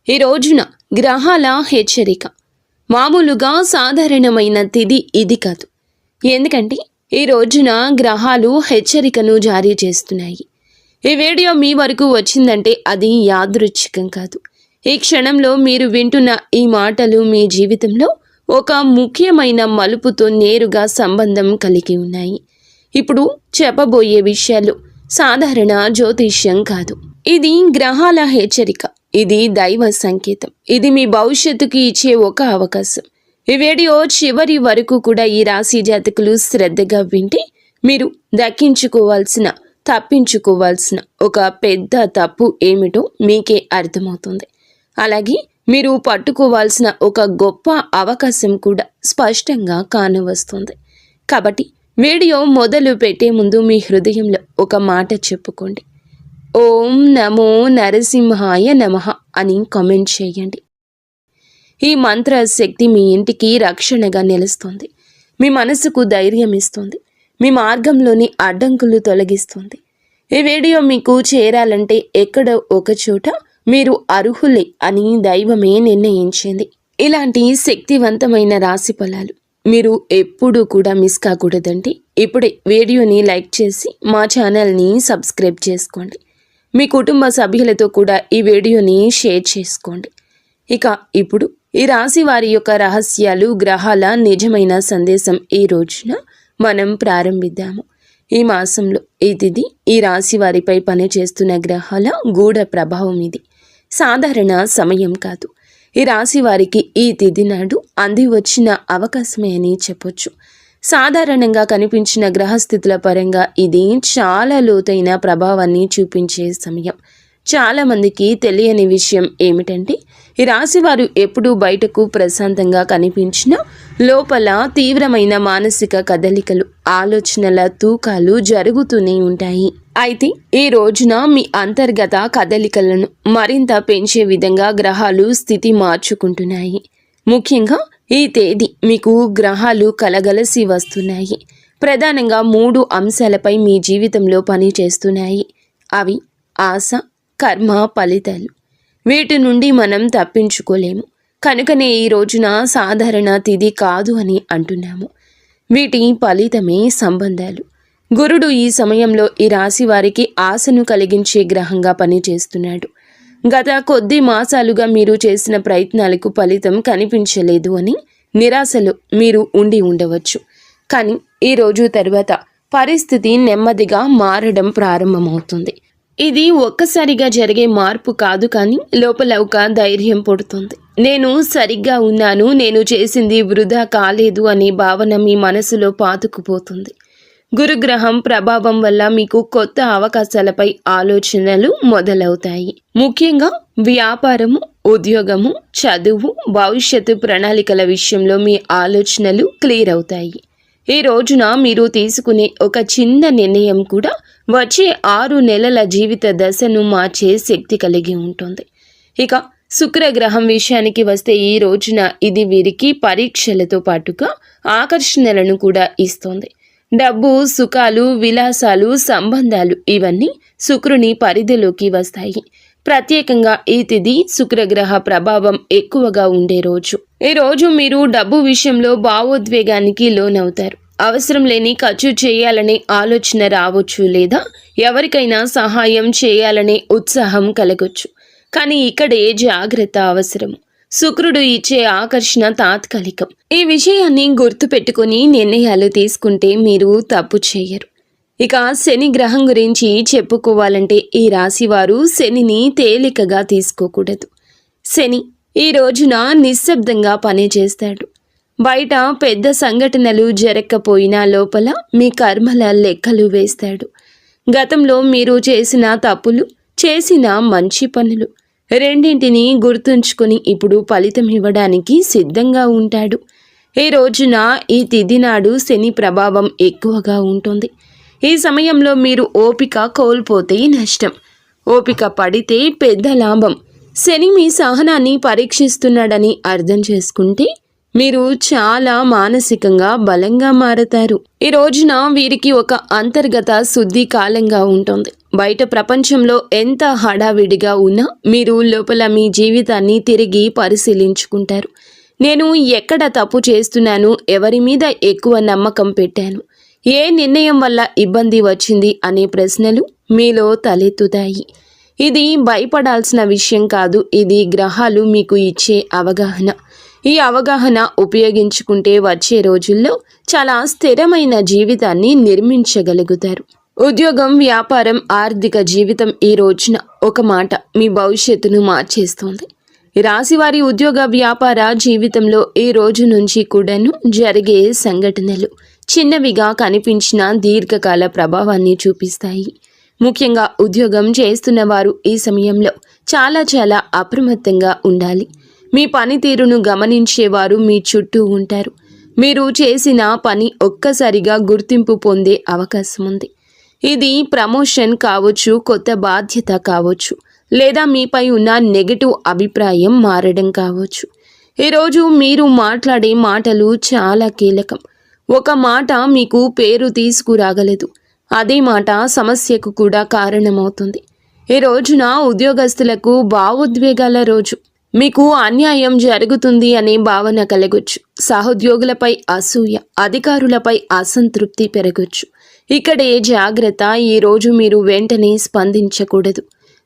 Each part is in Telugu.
ఈ రోజున గ్రహాల హెచ్చరిక మామూలుగా సాధారణమైన తిథి ఇది కాదు. ఎందుకంటే ఈ రోజున గ్రహాలు హెచ్చరికను జారీ చేస్తున్నాయి. ఈ వీడియో మీ వరకు వచ్చిందంటే అది యాదృచ్ఛికం కాదు. ఈ క్షణంలో మీరు వింటున్న ఈ మాటలు మీ జీవితంలో ఒక ముఖ్యమైన మలుపుతో నేరుగా సంబంధం కలిగి ఉన్నాయి. ఇప్పుడు చెప్పబోయే విషయాలు సాధారణ జ్యోతిష్యం కాదు. ఇది గ్రహాల హెచ్చరిక. ఇది దైవ సంకేతం. ఇది మీ భవిష్యత్తుకి ఇచ్చే ఒక అవకాశం. ఈ వీడియో చివరి వరకు కూడా ఈ రాశి జాతకులు శ్రద్ధగా వింటే మీరు తప్పించుకోవాల్సిన ఒక పెద్ద తప్పు ఏమిటో మీకే అర్థమవుతుంది. అలాగే మీరు పట్టుకోవాల్సిన ఒక గొప్ప అవకాశం కూడా స్పష్టంగా కానవస్తుంది. కాబట్టి వీడియో మొదలు పెట్టే ముందు మీ హృదయంలో ఒక మాట చెప్పుకోండి. ఓం నమో నరసింహాయ నమః అని కామెంట్ చేయండి. ఈ మంత్ర శక్తి మీ ఇంటికి రక్షణగా నిలుస్తుంది. మీ మనసుకు ధైర్యం ఇస్తుంది. మీ మార్గంలోని అడ్డంకులు తొలగిస్తుంది. ఈ వీడియో మీకు చేరాలంటే ఎక్కడో ఒక చోట మీరు అర్హులే అని దైవమే నిర్ణయించింది. ఇలాంటి శక్తివంతమైన రాశి ఫలాలు మీరు ఎప్పుడూ కూడా మిస్ కాకూడదంటే ఇప్పుడే వీడియోని లైక్ చేసి మా ఛానల్ని సబ్స్క్రైబ్ చేసుకోండి. మీ కుటుంబ సభ్యులతో కూడా ఈ వీడియోని షేర్ చేసుకోండి. ఇక ఇప్పుడు ఈ రాశి వారి యొక్క రహస్యాలు, గ్రహాల నిజమైన సందేశం ఈ రోజున మనం ప్రారంభిద్దాము. ఈ మాసంలో ఈ తిథి ఈ రాశి వారిపై పనిచేస్తున్న గ్రహాల గూఢ ప్రభావం ఇది. సాధారణ సమయం కాదు. ఈ రాశి వారికి ఈ తిథి నాడు అంది వచ్చిన అవకాశమే అని చెప్పొచ్చు. సాధారణంగా కనిపించిన గ్రహస్థితుల పరంగా ఇది చాలా లోతైన ప్రభావాన్ని చూపించే సమయం. చాలామందికి తెలియని విషయం ఏమిటంటే ఈ రాశివారు ఎప్పుడూ బయటకు ప్రశాంతంగా కనిపించినా లోపల తీవ్రమైన మానసిక కదలికలు, ఆలోచనల తూకాలు జరుగుతూనే ఉంటాయి. అయితే ఈ రోజున మీ అంతర్గత కదలికలను మరింత పెంచే విధంగా గ్రహాలు స్థితి మార్చుకుంటున్నాయి. ముఖ్యంగా ఈ తేదీ మీకు గ్రహాలు కలగలసి వస్తున్నాయి. ప్రధానంగా 3 అంశాలపై మీ జీవితంలో పని చేస్తున్నాయి. అవి ఆశ, కర్మ, ఫలితాలు. వీటి నుండి మనం తప్పించుకోలేము. కనుకనే ఈ రోజున సాధారణ తిథి కాదు అని అంటున్నాము. వీటి ఫలితమే సంబంధాలు. గురుడు ఈ సమయంలో ఈ రాశి వారికి ఆశను కలిగించే గ్రహంగా పనిచేస్తున్నాడు. గత కొద్ది మాసాలుగా మీరు చేసిన ప్రయత్నాలకు ఫలితం కనిపించలేదు అని నిరాశలో మీరు ఉండి ఉండవచ్చు. కానీ ఈ రోజు తర్వాత పరిస్థితి నెమ్మదిగా మారడం ప్రారంభమవుతుంది. ఇది ఒక్కసారిగా జరిగే మార్పు కాదు, కానీ లోపల ఒక ధైర్యం పుడుతుంది. నేను సరిగ్గా ఉన్నాను, నేను చేసింది వృధా కాలేదు అనే భావన మీ మనసులో పాతుకుపోతుంది. గురుగ్రహం ప్రభావం వల్ల మీకు కొత్త అవకాశాలపై ఆలోచనలు మొదలవుతాయి. ముఖ్యంగా వ్యాపారము, ఉద్యోగము, చదువు, భవిష్యత్తు ప్రణాళికల విషయంలో మీ ఆలోచనలు క్లియర్ అవుతాయి. ఈ రోజున మీరు తీసుకునే ఒక చిన్న నిర్ణయం కూడా వచ్చే 6 నెలల జీవిత దశను మార్చే శక్తి కలిగి ఉంటుంది. ఇక శుక్రగ్రహం విషయానికి వస్తే ఈ రోజున ఇది వీరికి పరీక్షలతో పాటుగా ఆకర్షణలను కూడా ఇస్తుంది. డబ్బు, సుఖాలు, విలాసాలు, సంబంధాలు ఇవన్నీ శుక్రుని పరిధిలోకి వస్తాయి. ప్రత్యేకంగా ఈ తిథి శుక్రగ్రహ ప్రభావం ఎక్కువగా ఉండే రోజు. ఈ రోజు మీరు డబ్బు విషయంలో భావోద్వేగానికి లోనవుతారు. అవసరం లేని ఖర్చు చేయాలనే ఆలోచన రావచ్చు, లేదా ఎవరికైనా సహాయం చేయాలనే ఉత్సాహం కలగొచ్చు. కానీ ఇక్కడే జాగ్రత్త అవసరం. శుక్రుడు ఇచ్చే ఆకర్షణ తాత్కాలికం. ఈ విషయాన్ని గుర్తుపెట్టుకుని నిర్ణయాలు తీసుకుంటే మీరు తప్పు చేయరు. ఇక శని గ్రహం గురించి చెప్పుకోవాలంటే ఈ రాశివారు శనిని తేలికగా తీసుకోకూడదు. శని ఈ రోజున నిశ్శబ్దంగా పనిచేస్తాడు. బయట పెద్ద సంఘటనలు జరగకపోయినా లోపల మీ కర్మల లెక్కలు వేస్తాడు. గతంలో మీరు చేసిన తప్పులు, చేసిన మంచి పనులు రెండింటినీ గుర్తుంచుకొని ఇప్పుడు ఫలితం ఇవ్వడానికి సిద్ధంగా ఉంటాడు. ఈ రోజున ఈ తిథి నాడు శని ప్రభావం ఎక్కువగా ఉంటుంది. ఈ సమయంలో మీరు ఓపిక కోల్పోతే నష్టం, ఓపిక పడితే పెద్ద లాభం. శని మీ సహనాన్ని పరీక్షిస్తున్నాడని అర్థం చేసుకుంటే మీరు చాలా మానసికంగా బలంగా మారతారు. ఈ రోజున వీరికి ఒక అంతర్గత శుద్ధి కాలంగా ఉంటుంది. బయట ప్రపంచంలో ఎంత హడావిడిగా ఉన్నా మీరు లోపల మీ జీవితాన్ని తిరిగి పరిశీలించుకుంటారు. నేను ఎక్కడ తప్పు చేస్తున్నాను, ఎవరి మీద ఎక్కువ నమ్మకం పెట్టాను, ఏ నిర్ణయం వల్ల ఇబ్బంది వచ్చింది అనే ప్రశ్నలు మీలో తలెత్తుతాయి. ఇది భయపడాల్సిన విషయం కాదు, ఇది గ్రహాలు మీకు ఇచ్చే అవగాహన. ఈ అవగాహన ఉపయోగించుకుంటే వచ్చే రోజుల్లో చాలా స్థిరమైన జీవితాన్ని నిర్మించగలుగుతారు. ఉద్యోగం, వ్యాపారం, ఆర్థిక జీవితం ఈ రోజున ఒక మాట మీ భవిష్యత్తును మార్చేస్తోంది. ఈ రాశివారి ఉద్యోగ, వ్యాపార జీవితంలో ఈ రోజు నుంచి కూడాను జరిగే సంఘటనలు చిన్నవిగా కనిపించిన దీర్ఘకాల ప్రభావాన్ని చూపిస్తాయి. ముఖ్యంగా ఉద్యోగం చేస్తున్న వారు ఈ సమయంలో చాలా అప్రమత్తంగా ఉండాలి. మీ పనితీరును గమనించేవారు మీ చుట్టూ ఉంటారు. మీరు చేసిన పని ఒక్కసారిగా గుర్తింపు పొందే అవకాశం ఉంది. ఇది ప్రమోషన్ కావచ్చు, కొత్త బాధ్యత కావచ్చు, లేదా మీపై ఉన్న నెగటివ్ అభిప్రాయం మారడం కావచ్చు. ఈరోజు మీరు మాట్లాడే మాటలు చాలా కీలకం. ఒక మాట మీకు పేరు తీసుకురాగలదు, అదే మాట సమస్యకు కూడా కారణమవుతుంది. ఈ రోజున ఉద్యోగస్తులకు భావోద్వేగాల రోజు. మీకు అన్యాయం జరుగుతుంది అనే భావన కలగొచ్చు. సహోద్యోగులపై అసూయ, అధికారులపై అసంతృప్తి పెరగొచ్చు. ఇక్కడే జాగ్రత్త. ఈరోజు మీరు వెంటనే స్పందించకూడదు.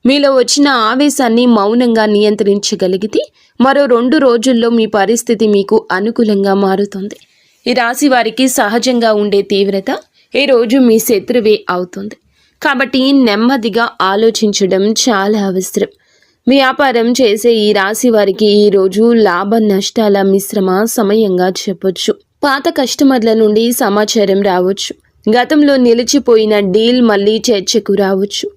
మీలో వచ్చిన ఆవేశాన్ని మౌనంగా నియంత్రించగలిగితే మరో 2 రోజుల్లో మీ పరిస్థితి మీకు అనుకూలంగా మారుతుంది. ఈ రాశి వారికి సహజంగా ఉండే తీవ్రత ఈ రోజు మీ శత్రువే అవుతుంది. కాబట్టి నెమ్మదిగా ఆలోచించడం చాలా అవసరం. వ్యాపారం చేసే ఈ రాశి వారికి ఈరోజు లాభ నష్టాల మిశ్రమ సమయంగా చెప్పొచ్చు. పాత కస్టమర్ల నుండి సమాచారం రావచ్చు. గతంలో నిలిచిపోయిన డీల్ మళ్ళీ చర్చకు రావచ్చు.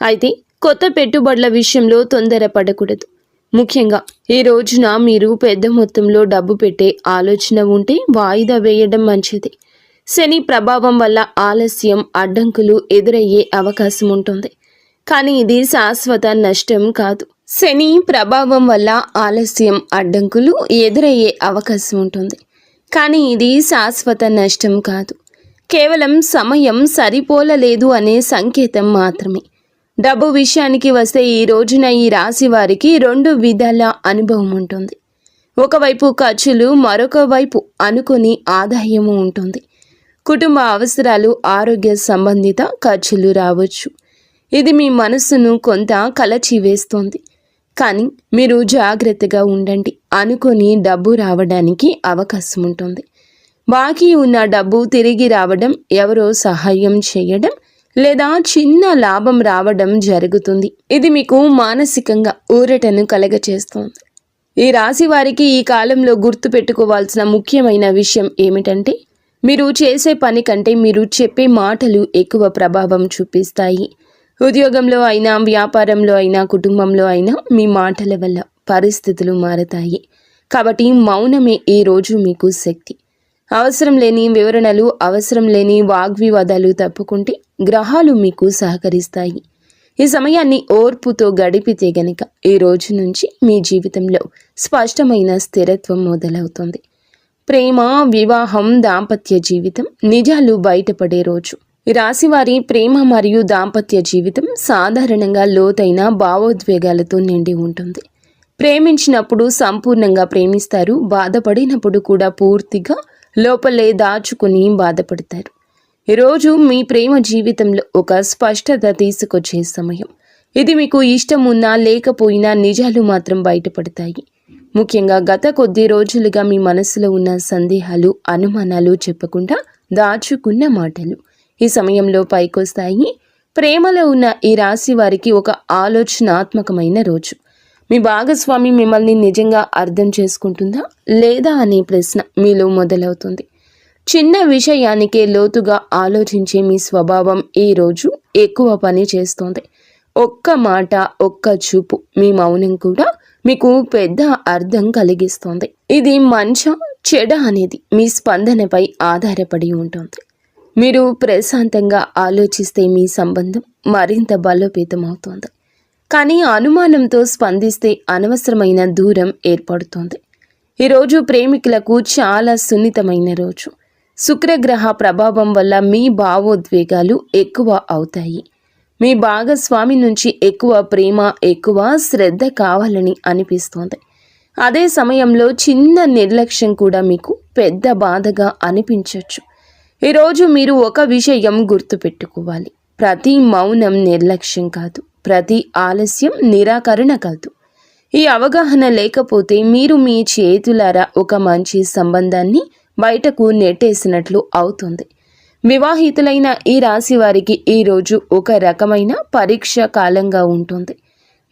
అయితే కొత్త పెట్టుబడుల విషయంలో తొందరపడకూడదు. ముఖ్యంగా ఈ రోజున మీరు పెద్ద మొత్తంలో డబ్బు పెట్టే ఆలోచన ఉంటే వాయిదా వేయడం మంచిది. శని ప్రభావం వల్ల ఆలస్యం, అడ్డంకులు ఎదురయ్యే అవకాశం ఉంటుంది. కానీ ఇది శాశ్వత నష్టం కాదు. శని ప్రభావం వల్ల ఆలస్యం, అడ్డంకులు ఎదురయ్యే అవకాశం ఉంటుంది. కానీ ఇది శాశ్వత నష్టం కాదు. కేవలం సమయం సరిపోలలేదు అనే సంకేతం మాత్రమే. డబ్బు విషయానికి వస్తే ఈ రోజున ఈ రాశి వారికి 2 విధాల అనుభవం ఉంటుంది. ఒకవైపు ఖర్చులు, మరొక వైపు అనుకోని ఆదాయము ఉంటుంది. కుటుంబ అవసరాలు, ఆరోగ్య సంబంధిత ఖర్చులు రావచ్చు. ఇది మీ మనస్సును కొంత కలచివేస్తోంది. కానీ మీరు జాగ్రత్తగా ఉండండి. అనుకోని డబ్బు రావడానికి అవకాశం ఉంటుంది. బాకీ ఉన్న డబ్బు తిరిగి రావడం, ఎవరో సహాయం చేయడం, లేదా చిన్న లాభం రావడం జరుగుతుంది. ఇది మీకు మానసికంగా ఊరటను కలగచేస్తోంది. ఈ రాశి వారికి ఈ కాలంలో గుర్తుపెట్టుకోవాల్సిన ముఖ్యమైన విషయం ఏమిటంటే, మీరు చేసే పని కంటే మీరు చెప్పే మాటలు ఎక్కువ ప్రభావం చూపిస్తాయి. ఉద్యోగంలో అయినా, వ్యాపారంలో అయినా, కుటుంబంలో అయినా మీ మాటల వల్ల పరిస్థితులు మారతాయి. కాబట్టి మౌనమే ఈ రోజు మీకు శక్తి. అవసరం లేని వివరణలు, అవసరం లేని వాగ్వివాదాలు తప్పుకుంటే గ్రహాలు మీకు సహకరిస్తాయి. ఈ సమయాన్ని ఓర్పుతో గడిపితే గనక ఈ రోజు నుంచి మీ జీవితంలో స్పష్టమైన స్థిరత్వం మొదలవుతుంది. ప్రేమ, వివాహం, దాంపత్య జీవితం నిజాలు బయటపడే రోజు. ఈ రాశివారి ప్రేమ మరియు దాంపత్య జీవితం సాధారణంగా లోతైన భావోద్వేగాలతో నిండి ఉంటుంది. ప్రేమించినప్పుడు సంపూర్ణంగా ప్రేమిస్తారు. బాధపడినప్పుడు కూడా పూర్తిగా లోపలే దాచుకుని బాధపడతారు. ఈరోజు మీ ప్రేమ జీవితంలో ఒక స్పష్టత తీసుకొచ్చే సమయం. ఇది మీకు ఇష్టం ఉన్నా లేకపోయినా నిజాలు మాత్రం బయటపడతాయి. ముఖ్యంగా గత కొద్ది రోజులుగా మీ మనసులో ఉన్న సందేహాలు, అనుమానాలు చెప్పకుండా దాచుకున్న మాటలు ఈ సమయంలో పైకొస్తాయి. ప్రేమలో ఉన్న ఈ రాశి వారికి ఒక ఆలోచనాత్మకమైన రోజు. మీ భాగస్వామి మిమ్మల్ని నిజంగా అర్థం చేసుకుంటుందా లేదా అనే ప్రశ్న మీలో మొదలవుతుంది. చిన్న విషయానికే లోతుగా ఆలోచించే మీ స్వభావం ఈ రోజు ఎక్కువ పని చేస్తోంది. ఒక్క మాట, ఒక్క చూపు, మీ మౌనం కూడా మీకు పెద్ద అర్థం కలిగిస్తోంది. ఇది మంచా చెడ అనేది మీ స్పందనపై ఆధారపడి ఉంటుంది. మీరు ప్రశాంతంగా ఆలోచిస్తే మీ సంబంధం మరింత బలోపేతమవుతోంది. కానీ అనుమానంతో స్పందిస్తే అనవసరమైన దూరం ఏర్పడుతోంది. ఈరోజు ప్రేమికులకు చాలా సున్నితమైన రోజు. శుక్రగ్రహ ప్రభావం వల్ల మీ భావోద్వేగాలు ఎక్కువ అవుతాయి. మీ భాగస్వామి నుంచి ఎక్కువ ప్రేమ, ఎక్కువ శ్రద్ధ కావాలని అనిపిస్తోంది. అదే సమయంలో చిన్న నిర్లక్ష్యం కూడా మీకు పెద్ద బాధగా అనిపించవచ్చు. ఈరోజు మీరు ఒక విషయం గుర్తుపెట్టుకోవాలి. ప్రతి మౌనం నిర్లక్ష్యం కాదు, ప్రతి ఆలస్యం నిరాకరణ కాదు. ఈ అవగాహన లేకపోతే మీరు మీ చేతులారా ఒక మంచి సంబంధాన్ని బయటకు నెట్టేసినట్లు అవుతుంది. వివాహితులైన ఈ రాశి వారికి ఈరోజు ఒక రకమైన పరీక్ష కాలంగా ఉంటుంది.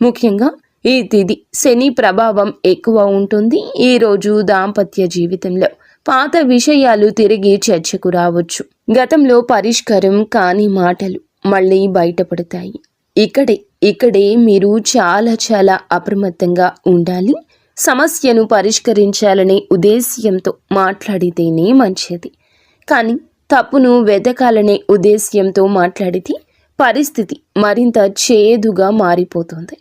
ముఖ్యంగా ఈ తిథి శని ప్రభావం ఎక్కువ ఉంటుంది. ఈరోజు దాంపత్య జీవితంలో పాత విషయాలు తిరిగి చర్చకు రావచ్చు. గతంలో పరిష్కారం కాని మాటలు మళ్ళీ బయటపడతాయి. ఇక్కడే మీరు చాలా అప్రమత్తంగా ఉండాలి. సమస్యను పరిష్కరించాలనే ఉద్దేశ్యంతో మాట్లాడితేనే మంచిది. కానీ తప్పును వెతకాలనే ఉద్దేశ్యంతో మాట్లాడితే పరిస్థితి మరింత చేదుగా మారిపోతుంది.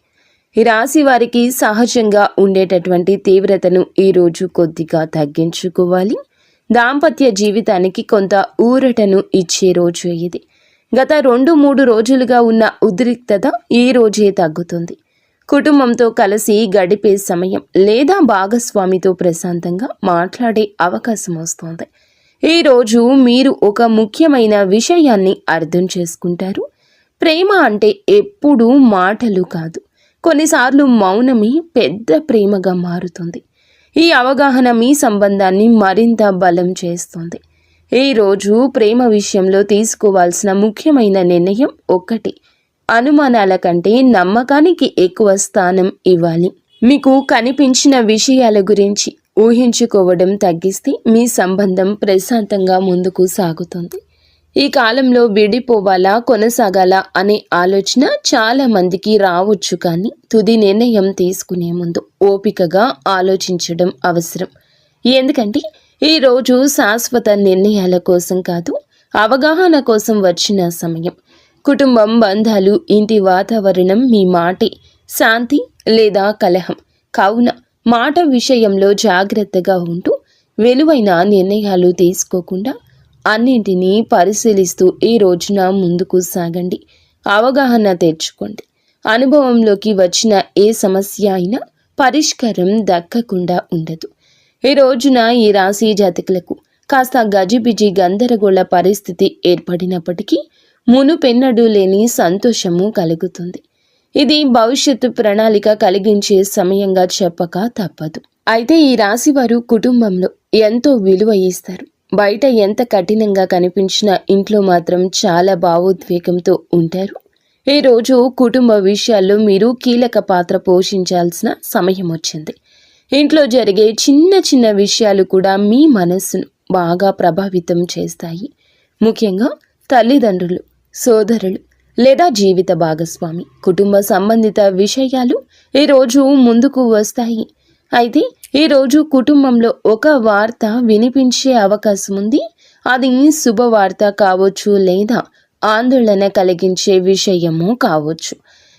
ఈ రాశి వారికి సహజంగా ఉండేటటువంటి తీవ్రతను ఈరోజు కొద్దిగా తగ్గించుకోవాలి. దాంపత్య జీవితానికి కొంత ఊరటను ఇచ్చే రోజు ఇది. గత 2-3 రోజులుగా ఉన్న ఉద్రిక్తత ఈ రోజే తగ్గుతుంది. కుటుంబంతో కలిసి గడిపే సమయం లేదా భాగస్వామితో ప్రశాంతంగా మాట్లాడే అవకాశం వస్తుంది. ఈరోజు మీరు ఒక ముఖ్యమైన విషయాన్ని అర్థం చేసుకుంటారు. ప్రేమ అంటే ఎప్పుడూ మాటలు కాదు, కొన్నిసార్లు మౌనమే పెద్ద ప్రేమగా మారుతుంది. ఈ అవగాహన మీ సంబంధాన్ని మరింత బలం చేస్తుంది. ఈరోజు ప్రేమ విషయంలో తీసుకోవాల్సిన ముఖ్యమైన నిర్ణయం ఒక్కటి: అనుమానాల కంటే నమ్మకానికి ఎక్కువ స్థానం ఇవ్వాలి. మీకు కనిపించిన విషయాల గురించి ఊహించుకోవడం తగ్గిస్తే మీ సంబంధం ప్రశాంతంగా ముందుకు సాగుతుంది. ఈ కాలంలో విడిపోవాలా, కొనసాగాలా అనే ఆలోచన చాలా మందికి రావచ్చు. కానీ తుది నిర్ణయం తీసుకునే ముందు ఓపికగా ఆలోచించడం అవసరం. ఎందుకంటే ఈరోజు శాశ్వత నిర్ణయాల కోసం కాదు, అవగాహన కోసం వచ్చిన సమయం. కుటుంబం, బంధాలు, ఇంటి వాతావరణం మీ మాటే శాంతి లేదా కలహం. కావున మాట విషయంలో జాగ్రత్తగా ఉంటూ విలువైన నిర్ణయాలు తీసుకోకుండా అన్నింటినీ పరిశీలిస్తూ ఈ రోజున ముందుకు సాగండి. అవగాహన తెచ్చుకోండి. అనుభవంలోకి వచ్చిన ఏ సమస్య అయినా పరిష్కారం దక్కకుండా ఉండదు. ఈ రోజున ఈ రాశి జాతకులకు కాస్త గజిబిజి గందరగోళ పరిస్థితి ఏర్పడినప్పటికీ మునుపెన్నడూ లేని సంతోషము కలుగుతుంది. ఇది భవిష్యత్తు ప్రణాళిక కలిగించే సమయంగా చెప్పక తప్పదు. అయితే ఈ రాశి వారు కుటుంబంలో ఎంతో విలువ ఇస్తారు. బయట ఎంత కఠినంగా కనిపించినా ఇంట్లో మాత్రం చాలా భావోద్వేగంతో ఉంటారు. ఈరోజు కుటుంబ విషయాల్లో మీరు కీలక పాత్ర పోషించాల్సిన సమయం వచ్చింది. ఇంట్లో జరిగే చిన్న విషయాలు కూడా మీ మనస్సును బాగా ప్రభావితం చేస్తాయి. ముఖ్యంగా తల్లిదండ్రులు, సోదరులు లేదా జీవిత భాగస్వామి, కుటుంబ సంబంధిత విషయాలు ఈరోజు ముందుకు వస్తాయి. అయితే ఈరోజు కుటుంబంలో ఒక వార్త వినిపించే అవకాశం ఉంది. అది శుభవార్త కావచ్చు లేదా ఆందోళన కలిగించే విషయము కావచ్చు.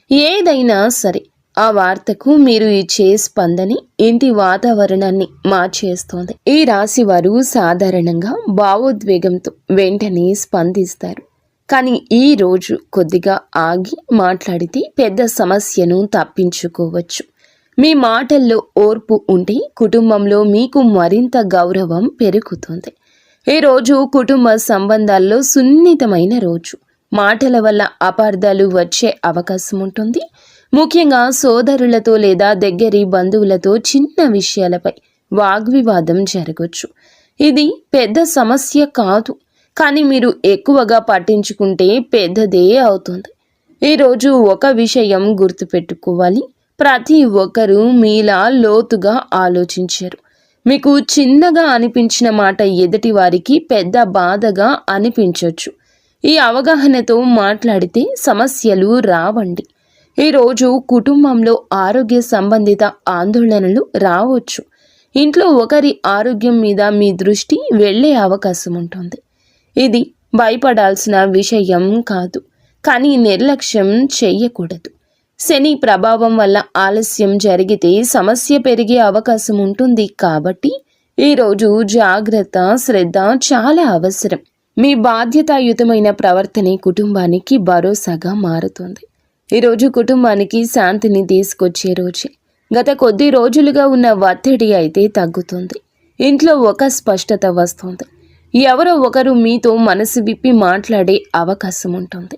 ఏదైనా సరే ఆ వార్తకు మీరు ఇచ్చే స్పందని ఇంటి వాతావరణాన్ని మార్చేస్తోంది. ఈ రాశి వారు సాధారణంగా భావోద్వేగంతో వెంటనే స్పందిస్తారు. కానీ ఈ రోజు కొద్దిగా ఆగి మాట్లాడితే పెద్ద సమస్యను తప్పించుకోవచ్చు. మీ మాటల్లో ఓర్పు ఉంటే కుటుంబంలో మీకు మరింత గౌరవం పెరుగుతుంది. ఈ రోజు కుటుంబ సంబంధాల్లో సున్నితమైన రోజు. మాటల వల్ల అపార్థాలు వచ్చే అవకాశం ఉంటుంది. ముఖ్యంగా సోదరులతో లేదా దగ్గరి బంధువులతో చిన్న విషయాలపై వాగ్వివాదం జరగవచ్చు. ఇది పెద్ద సమస్య కాదు, కానీ మీరు ఎక్కువగా పట్టించుకుంటే పెద్దదే అవుతుంది. ఈరోజు ఒక విషయం గుర్తుపెట్టుకోవాలి: ప్రతి ఒక్కరూ మీలా లోతుగా ఆలోచించారు. మీకు చిన్నగా అనిపించిన మాట ఎదుటి వారికి పెద్ద బాధగా అనిపించవచ్చు. ఈ అవగాహనతో మాట్లాడితే సమస్యలు రావండి. ఈరోజు కుటుంబంలో ఆరోగ్య సంబంధిత ఆందోళనలు రావచ్చు. ఇంట్లో ఒకరి ఆరోగ్యం మీద మీ దృష్టి వెళ్ళే అవకాశం ఉంటుంది. ఇది భయపడాల్సిన విషయం కాదు, కానీ నిర్లక్ష్యం చేయకూడదు. శని ప్రభావం వల్ల ఆలస్యం జరిగితే సమస్య పెరిగే అవకాశం ఉంటుంది. కాబట్టి ఈరోజు జాగ్రత్త, శ్రద్ధ చాలా అవసరం. మీ బాధ్యతాయుతమైన ప్రవర్తనే కుటుంబానికి భరోసాగా మారుతుంది. ఈరోజు కుటుంబానికి శాంతిని తీసుకొచ్చే రోజే. గత కొద్ది రోజులుగా ఉన్న ఒత్తిడి అయితే తగ్గుతుంది. ఇంట్లో ఒక స్పష్టత వస్తుంది. ఎవరో ఒకరు మీతో మనసు విప్పి మాట్లాడే అవకాశం ఉంటుంది.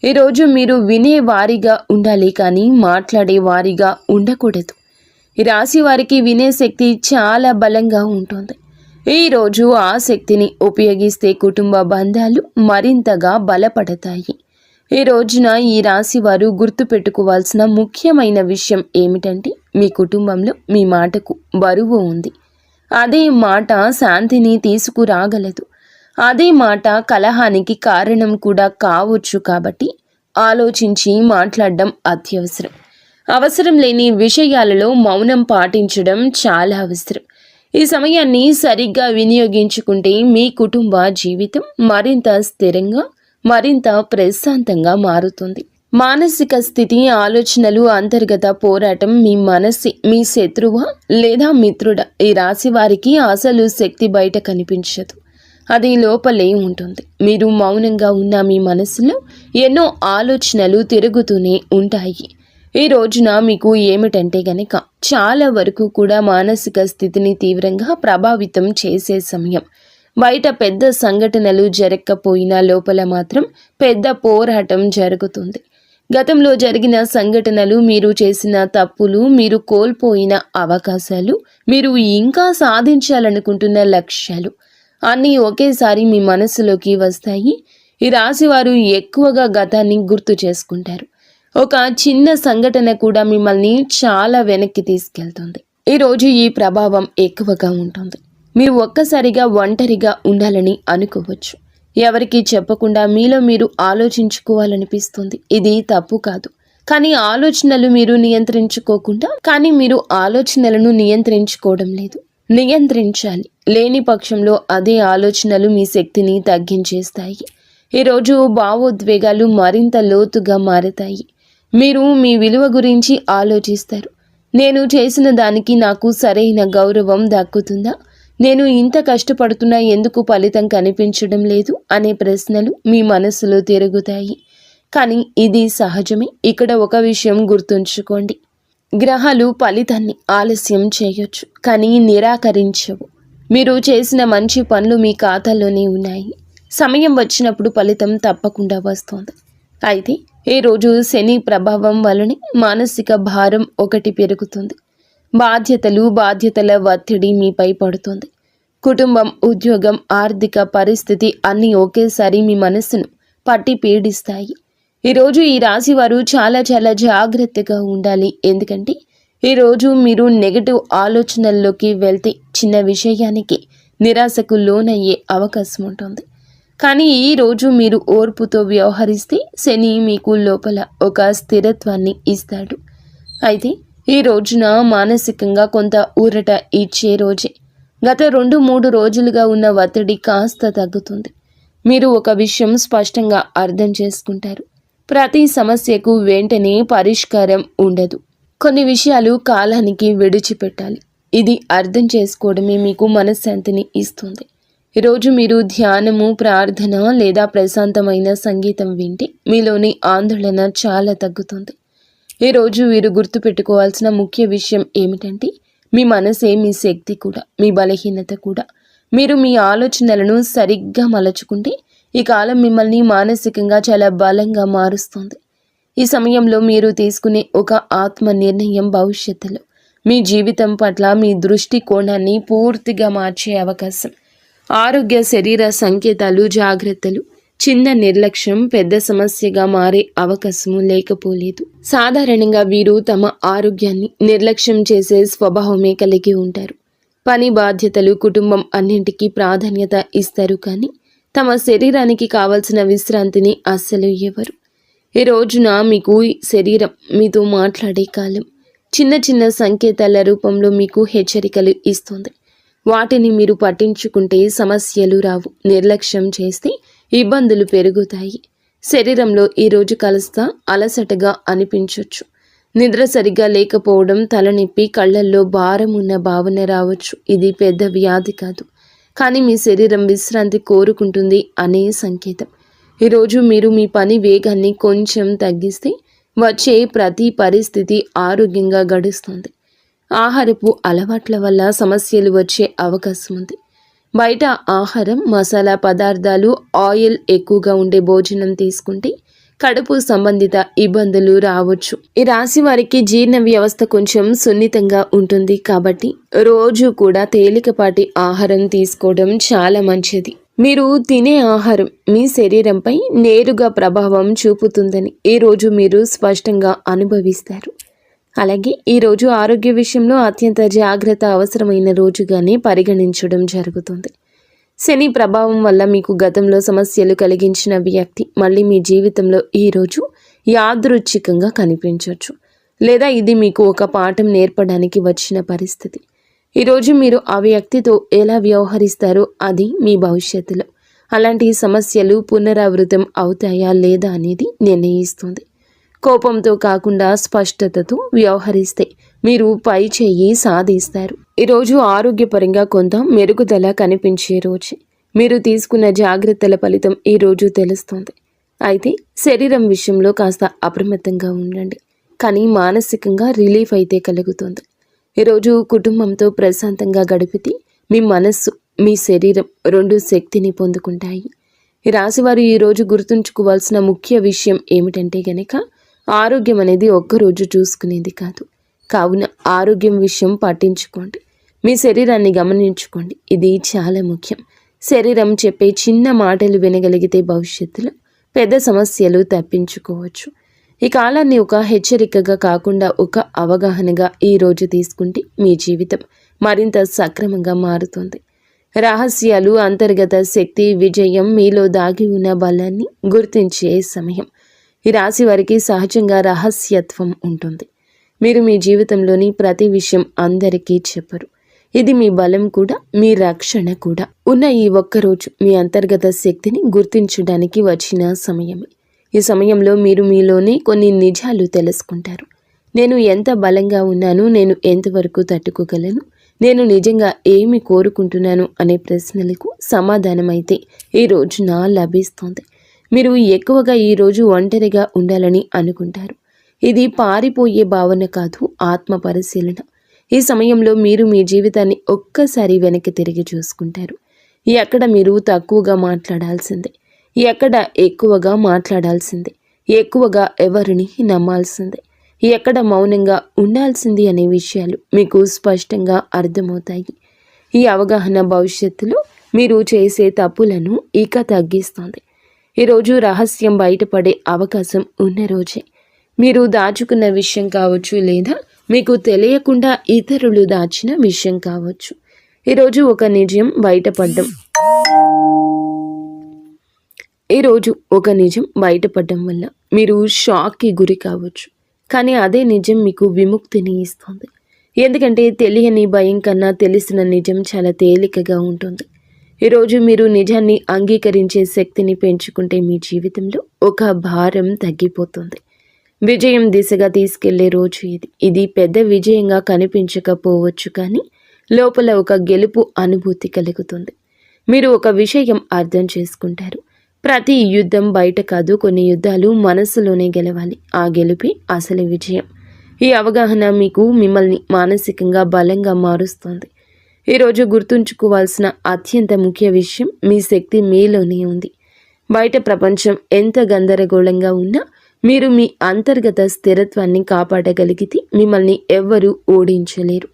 ఈరోజు మీరు వినే వారిగా ఉండాలి, కానీ మాట్లాడే వారిగా ఉండకూడదు. ఈ రాశి వారికి వినే శక్తి చాలా బలంగా ఉంటుంది. ఈరోజు ఆ శక్తిని ఉపయోగిస్తే కుటుంబ బంధాలు మరింతగా బలపడతాయి. ఈ రోజున ఈ రాశి వారు గుర్తుపెట్టుకోవాల్సిన ముఖ్యమైన విషయం ఏమిటంటే, మీ కుటుంబంలో మీ మాటకు బరువు ఉంది. అదే మాట శాంతిని తీసుకురాగలదు. అదే మాట కలహానికి కారణం కూడా కావచ్చు. కాబట్టి ఆలోచించి మాట్లాడడం అత్యవసరం. అవసరం లేని విషయాలలో మౌనం పాటించడం చాలా అవసరం. ఈ సమయాన్ని సరిగ్గా వినియోగించుకుంటే మీ కుటుంబ జీవితం మరింత స్థిరంగా, మరింత ప్రశాంతంగా మారుతుంది. మానసిక స్థితి, ఆలోచనలు, అంతర్గత పోరాటం మీ మనస్సు మీ శత్రువా లేదా మిత్రుడా? ఈ రాశి వారికి అసలు శక్తి బయట కనిపించదు. అది లోపలే ఉంటుంది. మీరు మౌనంగా ఉన్న మీ మనసులో ఎన్నో ఆలోచనలు తిరుగుతూనే ఉంటాయి. ఈ రోజున మీకు ఏమిటంటే గనక చాలా వరకు కూడా మానసిక స్థితిని తీవ్రంగా ప్రభావితం చేసే సమయం. బయట పెద్ద సంఘటనలు జరగకపోయినా లోపల మాత్రం పెద్ద పోరాటం జరుగుతుంది. గతంలో జరిగిన సంఘటనలు, మీరు చేసిన తప్పులు, మీరు కోల్పోయిన అవకాశాలు, మీరు ఇంకా సాధించాలనుకుంటున్న లక్ష్యాలు అన్నీ ఒకేసారి మీ మనసులోకి వస్తాయి. ఈ రాశివారు ఎక్కువగా గతాన్ని గుర్తు చేసుకుంటారు. ఒక చిన్న సంఘటన కూడా మిమ్మల్ని చాలా వెనక్కి తీసుకెళ్తుంది. ఈరోజు ఈ ప్రభావం ఎక్కువగా ఉంటుంది. మీరు ఒక్కసారిగా ఒంటరిగా ఉండాలని అనుకోవచ్చు. ఎవరికి చెప్పకుండా మీలో మీరు ఆలోచించుకోవాలనిపిస్తుంది. ఇది తప్పు కాదు. కానీ మీరు ఆలోచనలను నియంత్రించుకోవడం లేదు. నియంత్రించాలి. లేని పక్షంలో అదే ఆలోచనలు మీ శక్తిని తగ్గించేస్తాయి. ఈరోజు భావోద్వేగాలు మరింత లోతుగా మారతాయి. మీరు మీ విలువ గురించి ఆలోచిస్తారు. నేను చేసిన దానికి నాకు సరైన గౌరవం దక్కుతుందా? నేను ఇంత కష్టపడుతున్నా ఎందుకు ఫలితం కనిపించడం లేదు అనే ప్రశ్నలు మీ మనసులో తిరుగుతాయి. కానీ ఇది సహజమే. ఇక్కడ ఒక విషయం గుర్తుంచుకోండి. గ్రహాలు ఫలితాన్ని ఆలస్యం చేయొచ్చు, కానీ నిరాకరించవు. మీరు చేసిన మంచి పనులు మీ ఖాతాలోనే ఉన్నాయి. సమయం వచ్చినప్పుడు ఫలితం తప్పకుండా వస్తుంది. అయితే ఈ రోజు శని ప్రభావం వలన మానసిక భారం ఒకటి పెరుగుతుంది. బాధ్యతల ఒత్తిడి మీపై పడుతుంది. కుటుంబం, ఉద్యోగం, ఆర్థిక పరిస్థితి అన్నీ ఒకేసారి మీ మనసును పట్టి పీడిస్తాయి. ఈరోజు ఈ రాశి వారు చాలా జాగ్రత్తగా ఉండాలి. ఎందుకంటే ఈరోజు మీరు నెగటివ్ ఆలోచనల్లోకి వెళ్తే చిన్న విషయానికి నిరాశకు లోనయ్యే అవకాశం ఉంటుంది. కానీ ఈరోజు మీరు ఓర్పుతో వ్యవహరిస్తే శని మీకు లోపల ఒక స్థిరత్వాన్ని ఇస్తాడు. అయితే ఈ రోజున మానసికంగా కొంత ఊరట ఇచ్చే రోజే. గత 2-3 రోజులుగా ఉన్న ఒత్తిడి కాస్త తగ్గుతుంది. మీరు ఒక విషయం స్పష్టంగా అర్థం చేసుకుంటారు. ప్రతి సమస్యకు వెంటనే పరిష్కారం ఉండదు. కొన్ని విషయాలు కాలానికి విడిచిపెట్టాలి. ఇది అర్థం చేసుకోవడమే మీకు మనశ్శాంతిని ఇస్తుంది. ఈరోజు మీరు ధ్యానము, ప్రార్థన లేదా ప్రశాంతమైన సంగీతం వింటే మీలోని ఆందోళన చాలా తగ్గుతుంది. ఈరోజు వీరు గుర్తుపెట్టుకోవాల్సిన ముఖ్య విషయం ఏమిటంటే, మీ మనసే మీ శక్తి కూడా, మీ బలహీనత కూడా. మీరు మీ ఆలోచనలను సరిగ్గా మలుచుకుంటే ఈ కాలం మిమ్మల్ని మానసికంగా చాలా బలంగా మారుస్తుంది. ఈ సమయంలో మీరు తీసుకునే ఒక ఆత్మ నిర్ణయం భవిష్యత్తులో మీ జీవితం పట్ల మీ దృష్టికోణాన్ని పూర్తిగా మార్చే అవకాశం. ఆరోగ్య, శరీర సంకేతాలు, జాగ్రత్తలు. చిన్న నిర్లక్ష్యం పెద్ద సమస్యగా మారే అవకాశము లేకపోలేదు. సాధారణంగా వీరు తమ ఆరోగ్యాన్ని నిర్లక్ష్యం చేసే స్వభావమే కలిగి ఉంటారు. పని, బాధ్యతలు, కుటుంబం అన్నింటికీ ప్రాధాన్యత ఇస్తారు, కానీ తమ శరీరానికి కావలసిన విశ్రాంతిని అస్సలు ఇవ్వరు. ఈ రోజున మీకు శరీరం మీతో మాట్లాడే కాలం. చిన్న సంకేతాల రూపంలో మీకు హెచ్చరికలు ఇస్తుంది. వాటిని మీరు పట్టించుకుంటే సమస్యలు రావు. నిర్లక్ష్యం చేస్తే ఇబ్బందులు పెరుగుతాయి. శరీరంలో ఈరోజు కాస్త అలసటగా అనిపించవచ్చు. నిద్ర సరిగ్గా లేకపోవడం, తలనొప్పి, కళ్ళల్లో భారం ఉన్న భావన రావచ్చు. ఇది పెద్ద వ్యాధి కాదు, కానీ మీ శరీరం విశ్రాంతి కోరుకుంటుంది అనే సంకేతం. ఈరోజు మీరు మీ పని వేగాన్ని కొంచెం తగ్గిస్తే వచ్చే ప్రతి పరిస్థితి ఆరోగ్యంగా గడుస్తుంది. ఆహారపు అలవాట్ల వల్ల సమస్యలు వచ్చే అవకాశం ఉంది. బయట ఆహారం, మసాలా పదార్థాలు, ఆయిల్ ఎక్కువగా ఉండే భోజనం తీసుకుంటే కడుపు సంబంధిత ఇబ్బందులు రావచ్చు. ఈ రాశి వారికి జీర్ణ వ్యవస్థ కొంచెం సున్నితంగా ఉంటుంది కాబట్టి రోజు కూడా తేలికపాటి ఆహారం తీసుకోవడం చాలా మంచిది. మీరు తినే ఆహారం మీ శరీరంపై నేరుగా ప్రభావం చూపుతుందని ఈరోజు మీరు స్పష్టంగా అనుభవిస్తారు. అలాగే ఈరోజు ఆరోగ్య విషయంలో అత్యంత జాగ్రత్త అవసరమైన రోజుగానే పరిగణించడం జరుగుతుంది. శని ప్రభావం వల్ల మీకు గతంలో సమస్యలు కలిగించిన వ్యక్తి మళ్ళీ మీ జీవితంలో ఈరోజు యాదృచ్ఛికంగా కనిపించవచ్చు, లేదా ఇది మీకు ఒక పాఠం నేర్పడానికి వచ్చిన పరిస్థితి. ఈరోజు మీరు ఆ వ్యక్తితో ఎలా వ్యవహరిస్తారో అది మీ భవిష్యత్తులో అలాంటి సమస్యలు పునరావృతం అవుతాయా లేదా అనేది నిర్ణయిస్తుంది. కోపంతో కాకుండా స్పష్టతతో వ్యవహరిస్తే మీరు పై చేయి సాధిస్తారు. ఈరోజు ఆరోగ్యపరంగా కొంత మెరుగుదల కనిపించే రోజు. మీరు తీసుకున్న జాగ్రత్తల ఫలితం ఈరోజు తెలుస్తుంది. అయితే శరీరం విషయంలో కాస్త అప్రమత్తంగా ఉండండి, కానీ మానసికంగా రిలీఫ్ అయితే కలుగుతుంది. ఈరోజు కుటుంబంతో ప్రశాంతంగా గడిపితే మీ మనస్సు, మీ శరీరం రెండు శక్తిని పొందుకుంటాయి. ఈ రాశివారు ఈరోజు గుర్తుంచుకోవాల్సిన ముఖ్య విషయం ఏమిటంటే గనక ఆరోగ్యం అనేది ఒక్కరోజు చూసుకునేది కాదు. కావున ఆరోగ్యం విషయం పట్టించుకోండి, మీ శరీరాన్ని గమనించుకోండి. ఇది చాలా ముఖ్యం. శరీరం చెప్పే చిన్న మాటలు వినగలిగితే భవిష్యత్తులో పెద్ద సమస్యలు తప్పించుకోవచ్చు. ఈ కాలాన్ని ఒక హెచ్చరికగా కాకుండా ఒక అవగాహనగా ఈరోజు తీసుకుంటే మీ జీవితం మరింత సక్రమంగా మారుతుంది. రహస్యాలు, అంతర్గత శక్తి, విజయం మీలో దాగి ఉన్న బలాన్ని గుర్తించే సమయం. ఈ రాశి వారికి సహజంగా రహస్యత్వం ఉంటుంది. మీరు మీ జీవితంలోని ప్రతి విషయం అందరికీ చెప్పరు. ఇది మీ బలం కూడా, మీ రక్షణ కూడా. ఉన్న ఈ ఒక్కరోజు మీ అంతర్గత శక్తిని గుర్తించడానికి వచ్చిన సమయమే. ఈ సమయంలో మీరు మీలోనే కొన్ని నిజాలు తెలుసుకుంటారు. నేను ఎంత బలంగా ఉన్నాను, నేను ఎంతవరకు తట్టుకోగలను, నేను నిజంగా ఏమి కోరుకుంటున్నాను అనే ప్రశ్నలకు సమాధానమైతే ఈ రోజున లభిస్తుంది. మీరు ఎక్కువగా ఈరోజు ఒంటరిగా ఉండాలని అనుకుంటారు. ఇది పారిపోయే భావన కాదు, ఆత్మ పరిశీలన. ఈ సమయంలో మీరు మీ జీవితాన్ని ఒక్కసారి వెనక్కి తిరిగి చూసుకుంటారు. ఎక్కడ మీరు తక్కువగా మాట్లాడాల్సిందే, ఎక్కడ ఎక్కువగా మాట్లాడాల్సిందే, ఎక్కువగా ఎవరిని నమ్మాల్సిందే, ఎక్కడ మౌనంగా ఉండాల్సింది అనే విషయాలు మీకు స్పష్టంగా అర్థమవుతాయి. ఈ అవగాహన భవిష్యత్తులో మీరు చేసే తప్పులను ఇక తగ్గిస్తుంది. ఈరోజు రహస్యం బయటపడే అవకాశం ఉన్న రోజే. మీరు దాచుకున్న విషయం కావచ్చు, లేదా మీకు తెలియకుండా ఇతరులు దాచిన విషయం కావచ్చు. ఈరోజు ఒక నిజం బయటపడడం వల్ల మీరు షాక్కి గురి కావచ్చు, కానీ అదే నిజం మీకు విముక్తిని ఇస్తుంది. ఎందుకంటే తెలియని భయం కన్నా తెలిసిన నిజం చాలా తేలికగా ఉంటుంది. ఈరోజు మీరు నిజాన్ని అంగీకరించే శక్తిని పెంచుకుంటే మీ జీవితంలో ఒక భారం తగ్గిపోతుంది. విజయం దిశగా తీసుకెళ్లే రోజు ఇది. ఇది పెద్ద విజయంగా కనిపించకపోవచ్చు, కానీ లోపల ఒక గెలుపు అనుభూతి కలుగుతుంది. మీరు ఒక విషయం అర్థం చేసుకుంటారు. ప్రతి యుద్ధం బయట కాదు, కొన్ని యుద్ధాలు మనస్సులోనే గెలవాలి. ఆ గెలుపే అసలు విజయం. ఈ అవగాహన మీకు మిమ్మల్ని మానసికంగా బలంగా మారుస్తుంది. ఈరోజు గుర్తుంచుకోవాల్సిన అత్యంత ముఖ్య విషయం, మీ శక్తి మీలోనే ఉంది. బయట ప్రపంచం ఎంత గందరగోళంగా ఉన్నా మీరు మీ అంతర్గత స్థిరత్వాన్ని కాపాడగలిగితే మిమ్మల్ని ఎవ్వరూ ఓడించలేరు.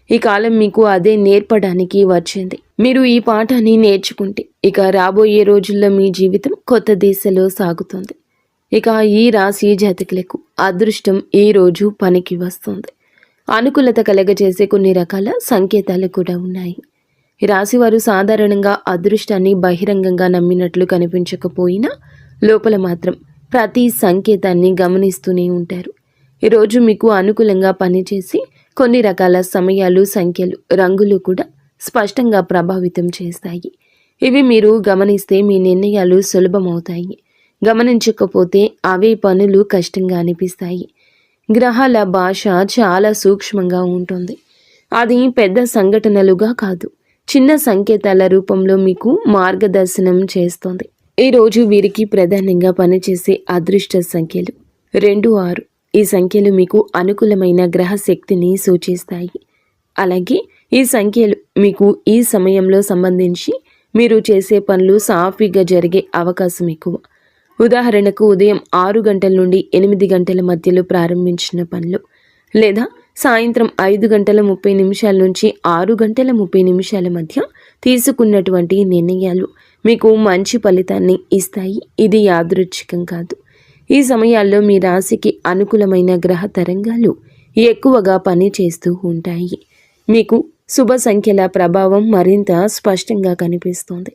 ఈ కాలం మీకు అదే నేర్పడానికి వచ్చింది. మీరు ఈ పాఠాన్ని నేర్చుకుంటే ఇక రాబోయే రోజుల్లో మీ జీవితం కొత్త దిశలో సాగుతుంది. ఇక ఈ రాశి జాతకులకు అదృష్టం ఈ రోజు పనికి వస్తుంది. అనుకూలత కలగజేసే కొన్ని రకాల సంకేతాలు కూడా ఉన్నాయి. ఈ రాశివారు సాధారణంగా అదృష్టాన్ని బహిరంగంగా నమ్మినట్లు కనిపించకపోయినా లోపల మాత్రం ప్రతి సంకేతాన్ని గమనిస్తూనే ఉంటారు. ఈరోజు మీకు అనుకూలంగా పనిచేసి కొన్ని రకాల సమయాలు, సంఖ్యలు, రంగులు కూడా స్పష్టంగా ప్రభావితం చేస్తాయి. ఇవి మీరు గమనిస్తే మీ నిర్ణయాలు సులభమవుతాయి. గమనించకపోతే అవే పనులు కష్టంగా అనిపిస్తాయి. గ్రహాల భాష చాలా సూక్ష్మంగా ఉంటుంది. అది పెద్ద సంఘటనలుగా కాదు, చిన్న సంకేతాల రూపంలో మీకు మార్గదర్శనం చేస్తోంది. ఈరోజు వీరికి ప్రధానంగా పనిచేసే అదృష్ట సంఖ్యలు 2, 6. ఈ సంఖ్యలు మీకు అనుకూలమైన గ్రహ శక్తిని సూచిస్తాయి. అలాగే ఈ సంఖ్యలు మీకు ఈ సమయంలో సంబంధించి మీరు చేసే పనులు సాఫీగా జరిగే అవకాశం ఎక్కువ. ఉదాహరణకు ఉదయం 6 గంటల నుండి 8 గంటల మధ్యలో ప్రారంభించిన పనులు, లేదా సాయంత్రం 5:30 నుంచి 6:30 మధ్య తీసుకున్నటువంటి నిర్ణయాలు మీకు మంచి ఫలితాన్ని ఇస్తాయి. ఇది యాదృచ్ఛికం కాదు. ఈ సమయాల్లో మీ రాశికి అనుకూలమైన గ్రహ తరంగాలు ఎక్కువగా పనిచేస్తూ ఉంటాయి. మీకు శుభ సంఖ్యల ప్రభావం మరింత స్పష్టంగా కనిపిస్తోంది.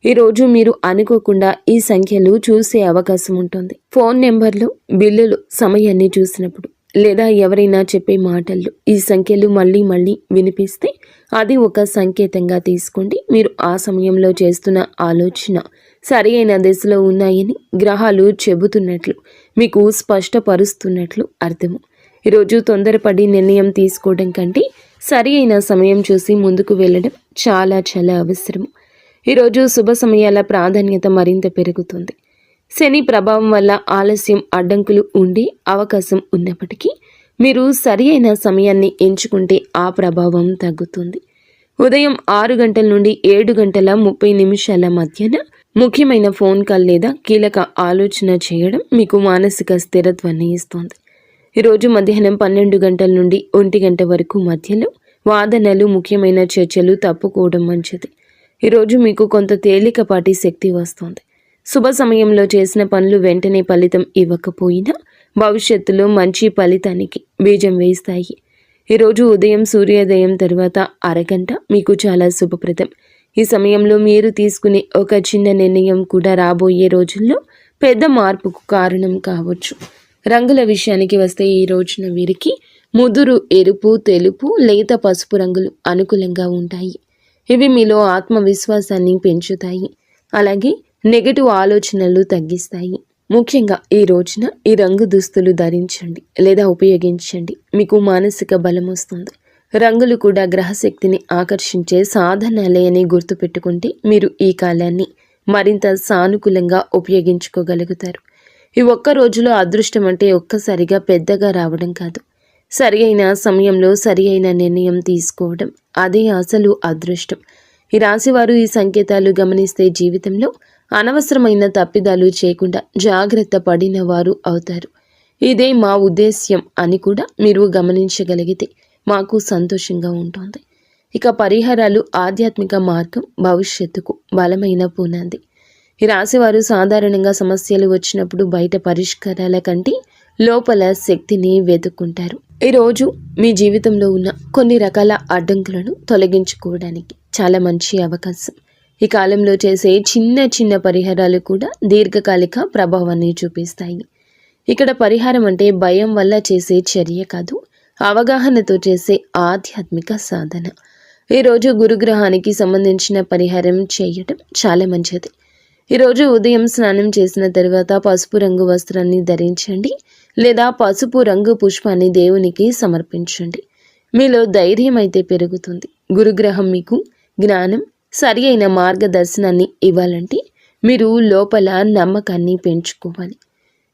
ఈరోజు మీరు అనుకోకుండా ఈ సంఖ్యలు చూసే అవకాశం ఉంటుంది. ఫోన్ నెంబర్లు, బిల్లులు సమయాన్ని చూసినప్పుడు, లేదా ఎవరైనా చెప్పే మాటల్లో ఈ సంఖ్యలు మళ్ళీ మళ్ళీ వినిపిస్తే అది ఒక సంకేతంగా తీసుకోండి. మీరు ఆ సమయంలో చేస్తున్న ఆలోచన సరి అయిన దిశలో ఉన్నాయని గ్రహాలు చెబుతున్నట్లు, మీకు స్పష్టపరుస్తున్నట్లు అర్థము. ఈరోజు తొందరపడి నిర్ణయం తీసుకోవడం కంటే సరి అయిన సమయం చూసి ముందుకు వెళ్ళడం చాలా చాలా అవసరము. ఈరోజు శుభ సమయాల ప్రాధాన్యత మరింత పెరుగుతుంది. శని ప్రభావం వల్ల ఆలస్యం, అడ్డంకులు ఉండే అవకాశం ఉన్నప్పటికీ మీరు సరి అయిన సమయాన్ని ఎంచుకుంటే ఆ ప్రభావం తగ్గుతుంది. ఉదయం 6 గంటల నుండి 7:30 మధ్యన ముఖ్యమైన ఫోన్ కాల్ లేదా కీలక ఆలోచన చేయడం మీకు మానసిక స్థిరత్వాన్ని ఇస్తుంది. ఈరోజు మధ్యాహ్నం 12 గంటల నుండి 1 గంట వరకు మధ్యలో వాదనలు, ముఖ్యమైన చర్చలు తప్పుకోవడం మంచిది. ఈరోజు మీకు కొంత తేలికపాటి శక్తి వస్తుంది. శుభ సమయంలో చేసిన పనులు వెంటనే ఫలితం ఇవ్వకపోయినా భవిష్యత్తులో మంచి ఫలితానికి బీజం వేస్తాయి. ఈరోజు ఉదయం సూర్యోదయం తర్వాత అరగంట మీకు చాలా శుభప్రదం. ఈ సమయంలో మీరు తీసుకునే ఒక చిన్న నిర్ణయం కూడా రాబోయే రోజుల్లో పెద్ద మార్పుకు కారణం కావచ్చు. రంగుల విషయానికి వస్తే ఈ రోజున వీరికి ముదురు, ఎరుపు, తెలుపు, లేత పసుపు రంగులు అనుకూలంగా ఉంటాయి. ఇవి మీలో ఆత్మవిశ్వాసాన్ని పెంచుతాయి. అలాగే నెగటివ్ ఆలోచనలు తగ్గిస్తాయి. ముఖ్యంగా ఈ రోజున ఈ రంగు దుస్తులు ధరించండి లేదా ఉపయోగించండి. మీకు మానసిక బలం వస్తుంది. రంగులు కూడా గ్రహశక్తిని ఆకర్షించే సాధనాలే అని గుర్తుపెట్టుకుంటే మీరు ఈ కాలాన్ని మరింత సానుకూలంగా ఉపయోగించుకోగలుగుతారు. ఈ ఒక్క రోజులో అదృష్టం అంటే ఒక్కసారిగా పెద్దగా రావడం కాదు, సరి అయిన సమయంలో సరి అయిన నిర్ణయం తీసుకోవడం, అదే అసలు అదృష్టం. ఈ రాశివారు ఈ సంకేతాలు గమనిస్తే జీవితంలో అనవసరమైన తప్పిదాలు చేయకుండా జాగ్రత్త పడిన వారు అవుతారు. ఇదే మా ఉద్దేశ్యం అని కూడా మీరు గమనించగలిగితే మాకు సంతోషంగా ఉంటుంది. ఇక పరిహారాలు, ఆధ్యాత్మిక మార్గం భవిష్యత్తుకు బలమైన పునాది. ఈ రాశివారు సాధారణంగా సమస్యలు వచ్చినప్పుడు బయట పరిష్కారాల కంటే లోపల శక్తిని వెతుక్కుంటారు. ఈరోజు మీ జీవితంలో ఉన్న కొన్ని రకాల అడ్డంకులను తొలగించుకోవడానికి చాలా మంచి అవకాశం. ఈ కాలంలో చేసే చిన్న చిన్న పరిహారాలు కూడా దీర్ఘకాలిక ప్రభావాన్ని చూపిస్తాయి. ఇక్కడ పరిహారం అంటే భయం వల్ల చేసే చర్య కాదు, అవగాహనతో చేసే ఆధ్యాత్మిక సాధన. ఈరోజు గురుగ్రహానికి సంబంధించిన పరిహారం చేయటం చాలా మంచిది. ఈరోజు ఉదయం స్నానం చేసిన తర్వాత పసుపు రంగు వస్త్రాన్ని ధరించండి లేదా పసుపు రంగు పుష్పాన్ని దేవునికి సమర్పించండి. మీలో ధైర్యం అయితే పెరుగుతుంది. గురుగ్రహం మీకు జ్ఞానం, సరి అయిన మార్గదర్శనాన్ని ఇవ్వాలంటే మీరు లోపల నమ్మకాన్ని పెంచుకోవాలి.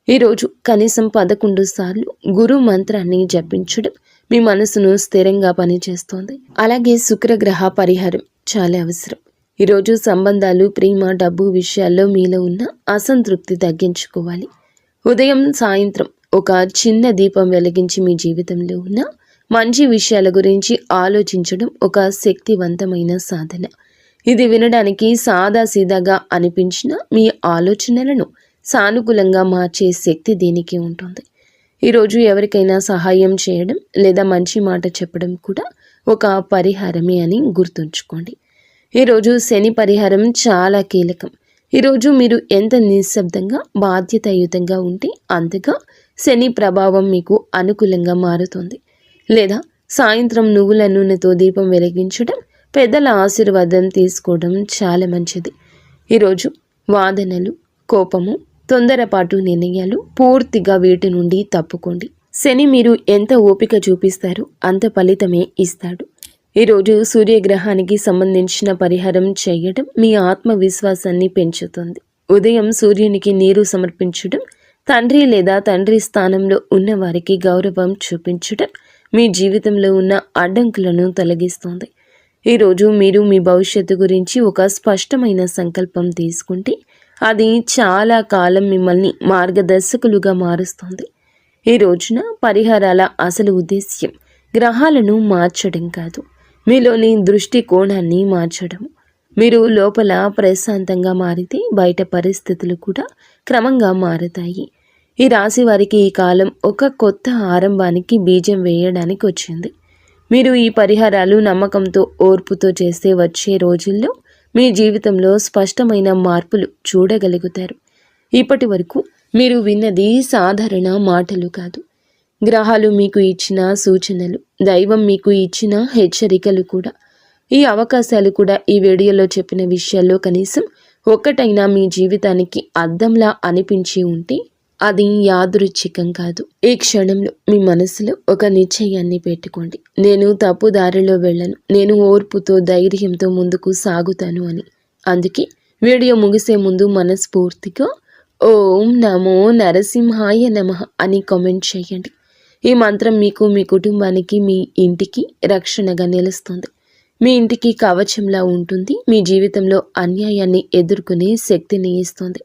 ఈరోజు కనీసం 11 సార్లు గురు మంత్రాన్ని జపించడం మీ మనసును స్థిరంగా పనిచేస్తోంది. అలాగే శుక్రగ్రహ పరిహారం చాలా అవసరం. ఈరోజు సంబంధాలు, ప్రేమ, డబ్బు విషయాల్లో మీలో ఉన్న అసంతృప్తి తగ్గించుకోవాలి. ఉదయం, సాయంత్రం ఒక చిన్న దీపం వెలిగించి మీ జీవితంలో ఉన్న మంచి విషయాల గురించి ఆలోచించడం ఒక శక్తివంతమైన సాధన. ఇది వినడానికి సాదాసీదాగా అనిపించిన మీ ఆలోచనలను సానుకూలంగా మార్చే శక్తి దీనికి ఉంటుంది. ఈరోజు ఎవరికైనా సహాయం చేయడం లేదా మంచి మాట చెప్పడం కూడా ఒక పరిహారమే అని గుర్తుంచుకోండి. ఈరోజు శని పరిహారం చాలా కీలకం. ఈరోజు మీరు ఎంత నిశ్శబ్దంగా, బాధ్యతాయుతంగా ఉంటే అంతగా శని ప్రభావం మీకు అనుకూలంగా మారుతుంది. లేదా సాయంత్రం నువ్వుల నూనెతో దీపం వెలిగించడం, పెద్దల ఆశీర్వాదం తీసుకోవడం చాలా మంచిది. ఈరోజు వాదనలు, కోపము, తొందరపాటు నిర్ణయాలు పూర్తిగా వీటి నుండి తప్పుకోండి. శని మీరు ఎంత ఓపిక చూపిస్తారో అంత ఫలితమే ఇస్తాడు. ఈరోజు సూర్యగ్రహానికి సంబంధించిన పరిహారం చేయడం మీ ఆత్మవిశ్వాసాన్ని పెంచుతుంది. ఉదయం సూర్యునికి నీరు సమర్పించడం, తండ్రి లేదా తండ్రి స్థానంలో ఉన్న వారికి గౌరవం చూపించడం మీ జీవితంలో ఉన్న అడ్డంకులను తొలగిస్తుంది. ఈరోజు మీరు మీ భవిష్యత్తు గురించి ఒక స్పష్టమైన సంకల్పం తీసుకుంటే అది చాలా కాలం మిమ్మల్ని మార్గదర్శకులుగా మారుస్తుంది. ఈ రోజున పరిహారాల అసలు ఉద్దేశ్యం గ్రహాలను మార్చడం కాదు, మీలోని దృష్టి కోణాన్ని మార్చడం. మీరు లోపల ప్రశాంతంగా మారితే బయట పరిస్థితులు కూడా క్రమంగా మారుతాయి. ఈ రాశి వారికి ఈ కాలం ఒక కొత్త ఆరంభానికి బీజం వేయడానికి వచ్చింది. మీరు ఈ పరిహారాలు నమ్మకంతో, ఓర్పుతో చేస్తే వచ్చే రోజుల్లో మీ జీవితంలో స్పష్టమైన మార్పులు చూడగలుగుతారు. ఇప్పటి వరకు మీరు విన్నది సాధారణ మాటలు కాదు, గ్రహాలు మీకు ఇచ్చిన సూచనలు, దైవం మీకు ఇచ్చిన హెచ్చరికలు కూడా. ఈ అవకాశాలు కూడా ఈ వీడియోలో చెప్పిన విషయాల్లో కనీసం ఒక్కటైనా మీ జీవితానికి అద్దంలా అనిపించి ఉంటే అది యాదృచ్ఛికం కాదు. ఈ క్షణంలో మీ మనసులో ఒక నిశ్చయాన్ని పెట్టుకోండి, నేను తప్పు దారిలో వెళ్ళను, నేను ఓర్పుతో ధైర్యంతో ముందుకు సాగుతాను అని. అందుకే వీడియో ముగిసే ముందు మనస్ఫూర్తిగా ఓం నమో నరసింహాయ నమః అని కామెంట్ చేయండి. ఈ మంత్రం మీకు, మీ కుటుంబానికి, మీ ఇంటికి రక్షణగా నిలుస్తుంది. మీ ఇంటికి కవచంలా ఉంటుంది. మీ జీవితంలో అన్యాయాన్ని ఎదుర్కొనే శక్తిని ఇస్తుంది.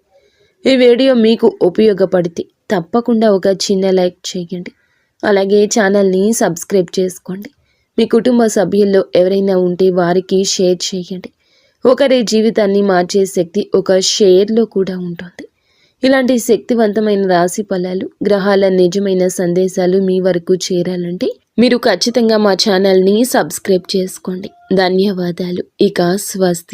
ఈ వీడియో మీకు ఉపయోగపడితే తప్పకుండా ఒక చిన్న లైక్ చేయండి. అలాగే ఛానల్ని సబ్స్క్రైబ్ చేసుకోండి. మీ కుటుంబ సభ్యుల్లో ఎవరైనా ఉంటే వారికి షేర్ చేయండి. ఒకరి జీవితాన్ని మార్చే శక్తి ఒక షేర్లో కూడా ఉంటుంది. ఇలాంటి శక్తివంతమైన రాశి ఫలాలు, గ్రహాల నిజమైన సందేశాలు మీ వరకు చేరాలంటే మీరు ఖచ్చితంగా మా ఛానల్ని సబ్స్క్రైబ్ చేసుకోండి. ధన్యవాదాలు. ఇక స్వస్తి.